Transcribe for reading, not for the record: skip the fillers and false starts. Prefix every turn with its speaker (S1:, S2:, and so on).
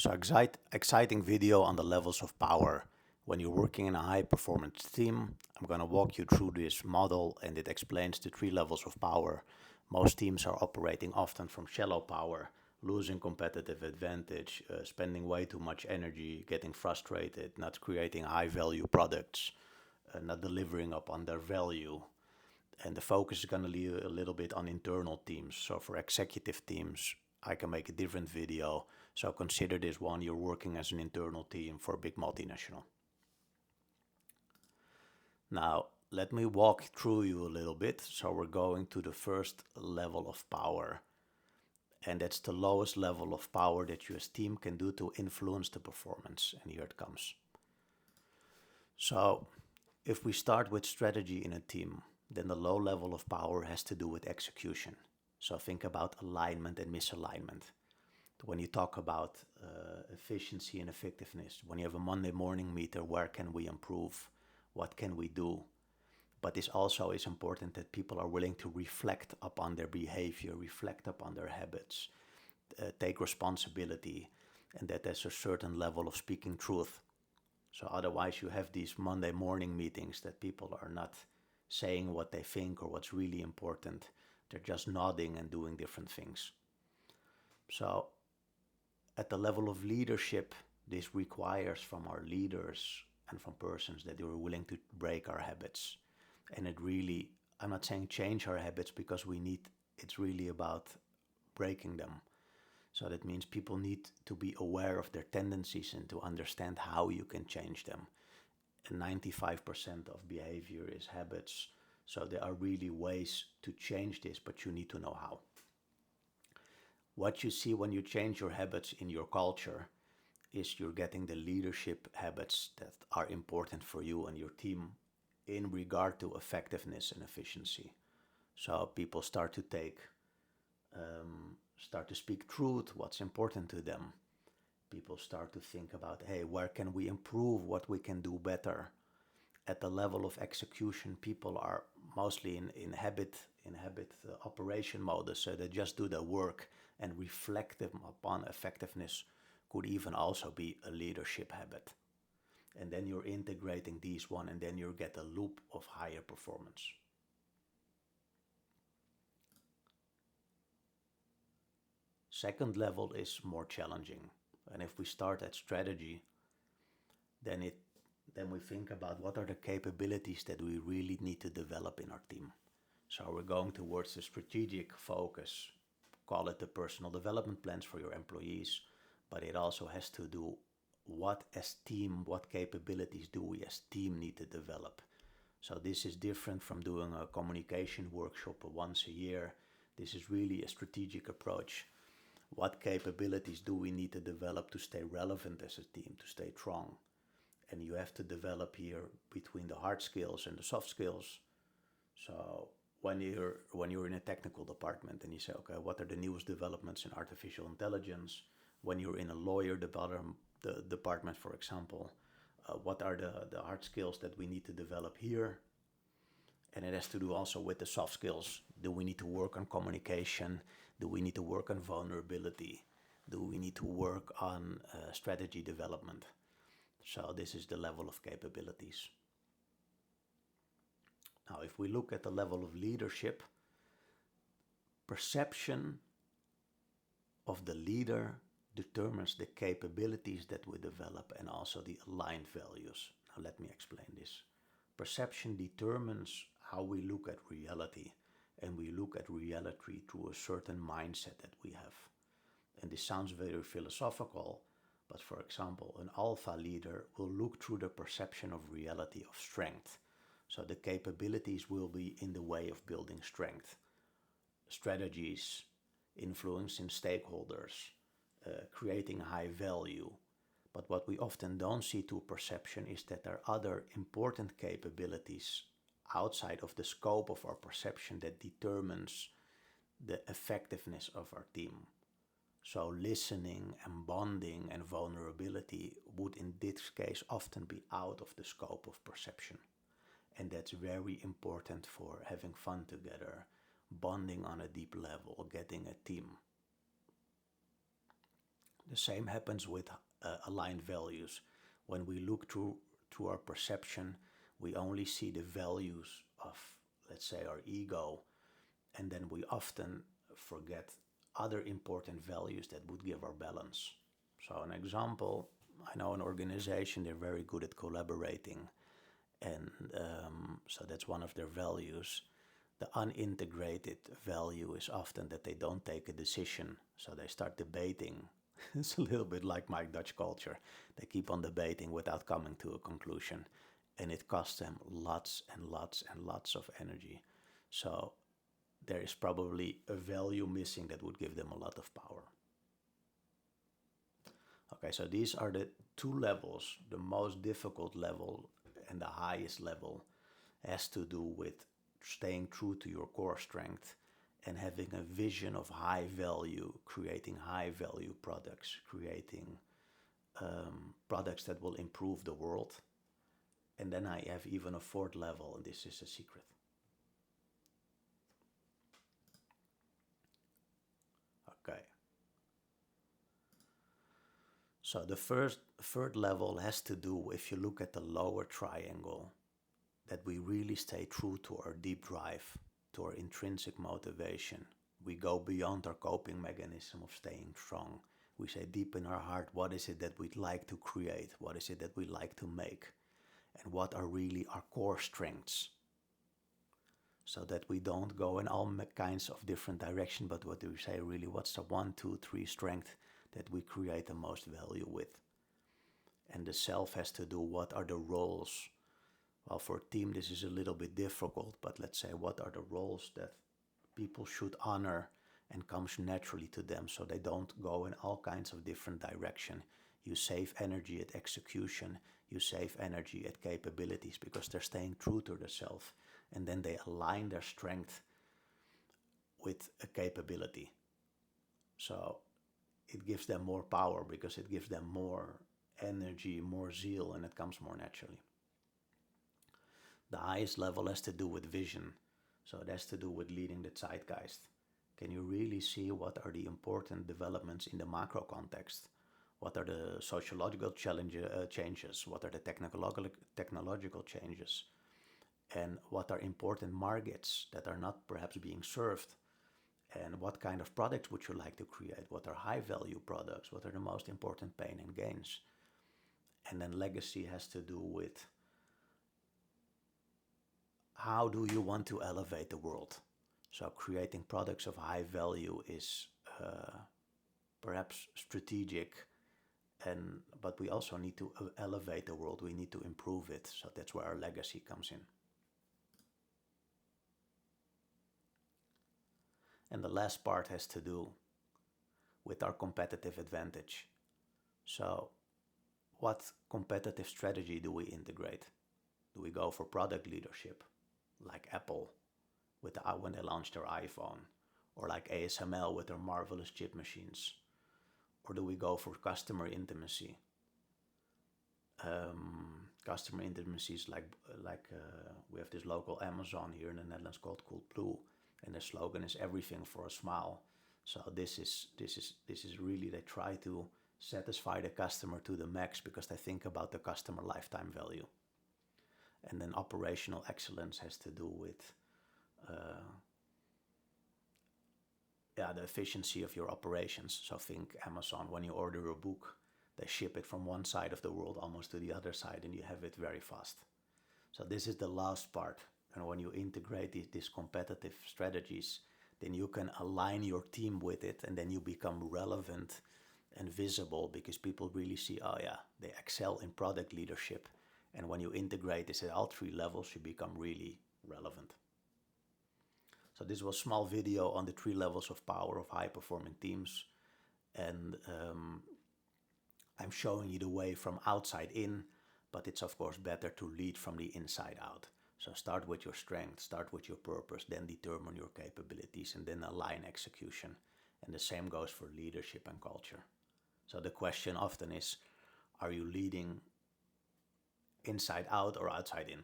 S1: So exciting video on the levels of power. When you're working in a high performance team, I'm going to walk you through this model and it explains the three levels of power. Most teams are operating often from shallow power, losing competitive advantage, spending way too much energy, getting frustrated, not creating high value products, not delivering up on their value. And the focus is going to be a little bit on internal teams. So for executive teams, I can make a different video. So consider this one, you're working as an internal team for a big multinational. Now, let me walk through you a little bit. So we're going to the first level of power. And that's the lowest level of power that you as team can do to influence the performance. And here it comes. So if we start with strategy in a team, then the low level of power has to do with execution. So think about alignment and misalignment. When you talk about efficiency and effectiveness, when you have a Monday morning meeting, where can we improve? What can we do? But this also is important that people are willing to reflect upon their behavior, reflect upon their habits, take responsibility, and that there's a certain level of speaking truth. So otherwise you have these Monday morning meetings that people are not saying what they think or what's really important. They're just nodding and doing different things. So at the level of leadership, this requires from our leaders and from persons that they are willing to break our habits. And it really, I'm not saying change our habits because it's really about breaking them. So that means people need to be aware of their tendencies and to understand how you can change them. And 95% of behavior is habits. So there are really ways to change this, but you need to know how. What you see when you change your habits in your culture is you're getting the leadership habits that are important for you and your team in regard to effectiveness and efficiency. So people start to speak truth, what's important to them. People start to think about, hey, where can we improve, what we can do better. At the level of execution, people are mostly in habit operation mode, so they just do their work, and reflect them upon effectiveness could even also be a leadership habit. And then you're integrating these one, and then you get a loop of higher performance. Second level is more challenging. And if we start at strategy, then we think about what are the capabilities that we really need to develop in our team. So we're going towards the strategic focus, call it the personal development plans for your employees, but it also has to do what capabilities do we as team need to develop. So this is different from doing a communication workshop once a year. This is really a strategic approach. What capabilities do we need to develop to stay relevant as a team, to stay strong? And you have to develop here between the hard skills and the soft skills. So when you're in a technical department and you say, okay, what are the newest developments in artificial intelligence? When you're in a lawyer department, for example, what are the hard skills that we need to develop here? And it has to do also with the soft skills. Do we need to work on communication? Do we need to work on vulnerability? Do we need to work on strategy development? So this is the level of capabilities. Now, if we look at the level of leadership, perception of the leader determines the capabilities that we develop and also the aligned values. Now, let me explain this. Perception determines how we look at reality, and we look at reality through a certain mindset that we have. And this sounds very philosophical, but for example, an alpha leader will look through the perception of reality of strength. So the capabilities will be in the way of building strength. Strategies, influencing stakeholders, creating high value. But what we often don't see to perception is that there are other important capabilities outside of the scope of our perception that determines the effectiveness of our team. So listening and bonding and vulnerability would in this case often be out of the scope of perception. And that's very important for having fun together, bonding on a deep level, getting a team. The same happens with aligned values. When we look through our perception, we only see the values of, let's say, our ego, and then we often forget other important values that would give our balance. So, an example, I know an organization, they're very good at collaborating, and so that's one of their values. The unintegrated value is often that they don't take a decision, so they start debating. It's a little bit like my Dutch culture. They keep on debating without coming to a conclusion, and it costs them lots and lots and lots of energy. So there is probably a value missing that would give them a lot of power. Okay, so these are the two levels. The most difficult level and the highest level has to do with staying true to your core strength and having a vision of high value, creating high value products, creating products that will improve the world. And then I have even a fourth level, and this is a secret. Okay. So the third level has to do, if you look at the lower triangle, that we really stay true to our deep drive, to our intrinsic motivation. We go beyond our coping mechanism of staying strong. We say deep in our heart, what is it that we'd like to create? What is it that we'd like to make? And what are really our core strengths? So that we don't go in all kinds of different directions, but what do we say really? What's the 1, 2, 3 strength that we create the most value with? And the self has to do what are the roles. Well, for a team, this is a little bit difficult, but let's say what are the roles that people should honor and comes naturally to them so they don't go in all kinds of different direction. You save energy at execution, you save energy at capabilities because they're staying true to themselves, and then they align their strength with a capability. So it gives them more power because it gives them more energy, more zeal, and it comes more naturally. The highest level has to do with vision. So it has to do with leading the zeitgeist. Can you really see what are the important developments in the macro context? What are the sociological changes? What are the technological changes? And what are important markets that are not perhaps being served? And what kind of products would you like to create? What are high value products? What are the most important pain and gains? And then legacy has to do with how do you want to elevate the world? So creating products of high value is perhaps strategic, but we also need to elevate the world. We need to improve it. So that's where our legacy comes in. And the last part has to do with our competitive advantage. So what competitive strategy do we integrate? Do we go for product leadership, like Apple when they launched their iPhone, or like ASML with their marvelous chip machines? Or do we go for customer intimacy? Customer intimacy is like we have this local Amazon here in the Netherlands called Coolblue, and the slogan is everything for a smile. So this is really, they try to satisfy the customer to the max because they think about the customer lifetime value. And then operational excellence has to do with the efficiency of your operations. So think Amazon, when you order a book, they ship it from one side of the world almost to the other side, and you have it very fast. So this is the last part. And when you integrate these competitive strategies, then you can align your team with it, and then you become relevant and visible because people really see, oh yeah, they excel in product leadership. And when you integrate this at all three levels, you become really relevant. So this was a small video on the 3 levels of power of high-performing teams. And I'm showing you the way from outside in, but it's of course better to lead from the inside out. So start with your strength, start with your purpose, then determine your capabilities, and then align execution. And the same goes for leadership and culture. So the question often is, are you leading inside out or outside in?